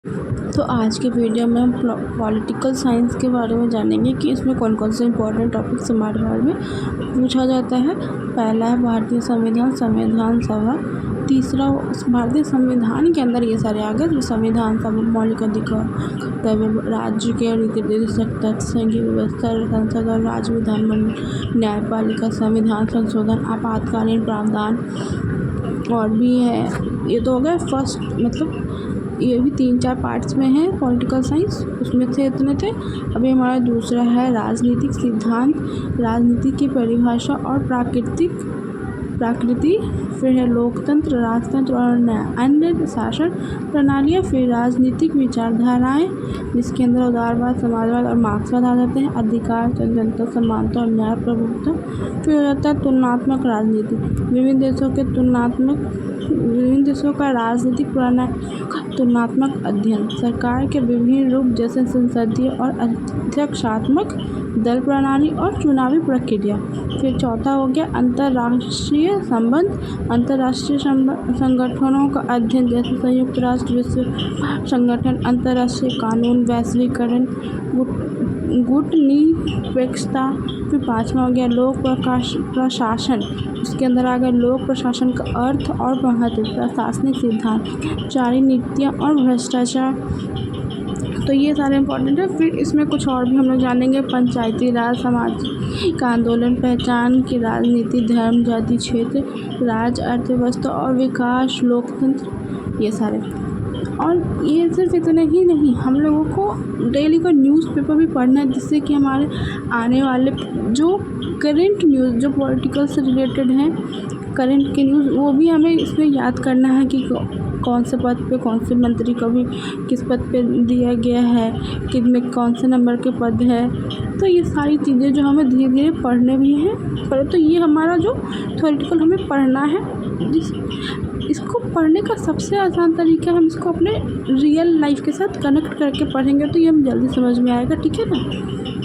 तो आज के वीडियो में हम पॉलिटिकल साइंस के बारे में जानेंगे कि इसमें कौन कौन से इंपॉर्टेंट टॉपिक्स हमारे बारे में पूछा जाता है। पहला है भारतीय संविधान, संविधान सभा। तीसरा, भारतीय संविधान के अंदर ये सारे आ गए, तो संविधान सभा, मौलिक अधिकार, कर्तव्य, राज्य के नीति निर्देशक तत्व, संघीय व्यवस्था, संसद और राज्य विधानमंडल, न्यायपालिका, संविधान संशोधन, आपातकालीन प्रावधान और भी है। ये तो हो गया फर्स्ट, मतलब ये भी 3-4 पार्ट्स में है पॉलिटिकल साइंस, उसमें से इतने थे। अभी हमारा दूसरा है राजनीतिक सिद्धांत, राजनीति की परिभाषा और प्रकृति। फिर है लोकतंत्र, राजतंत्र और अन्य शासन प्रणालियाँ। फिर राजनीतिक विचारधाराएँ, जिसके अंदर उदारवाद, समाजवाद और मार्क्सवाद आ जाते हैं। अधिकार, जनता, समानता और न्याय प्रभुत्व। फिर हो जाता है तुलनात्मक राजनीति, विभिन्न देशों का राजनीतिक प्रणाली का तुलनात्मक अध्ययन। सरकार के विभिन्न रूप जैसे संसदीय और अध्यक्षात्मक, दल प्रणाली और चुनावी प्रक्रिया। फिर चौथा हो गया अंतर्राष्ट्रीय संबंध, अंतर्राष्ट्रीय संगठनों का अध्ययन जैसे संयुक्त राष्ट्र, विश्व संगठन, अंतर्राष्ट्रीय कानून, वैश्वीकरण, गुटनिरपेक्षता। फिर पाँचवा हो गया लोक प्रशासन, इसके अंदर आ गया लोक प्रशासन का अर्थ और महत्व, प्रशासनिक सिद्धांत, जारी नीतियाँ और भ्रष्टाचार। तो ये सारे इम्पोर्टेंट है। फिर इसमें कुछ और भी हम लोग जानेंगे, पंचायती राज, सामाजिक आंदोलन, पहचान की राजनीति, धर्म, जाति, क्षेत्र, राज्य, अर्थव्यवस्था और विकास, लोकतंत्र, ये सारे। और ये सिर्फ इतने ही नहीं, हम लोगों को डेली का न्यूज़पेपर भी पढ़ना है, जिससे कि हमारे आने वाले जो करंट न्यूज़ जो पॉलिटिकल से रिलेटेड हैं, करंट के न्यूज़, वो भी हमें इसमें याद करना है कि कौन से पद पे कौन से मंत्री को भी किस पद पे दिया गया है, कितने कौन से नंबर के पद है। तो ये सारी चीज़ें जो हमें धीरे धीरे पढ़ने भी हैं, पर तो ये हमारा जो थ्योरेटिकल हमें पढ़ना है, इसको पढ़ने का सबसे आसान तरीका है हम इसको अपने रियल लाइफ के साथ कनेक्ट करके पढ़ेंगे, तो ये हम जल्दी समझ में आएगा। ठीक है ना।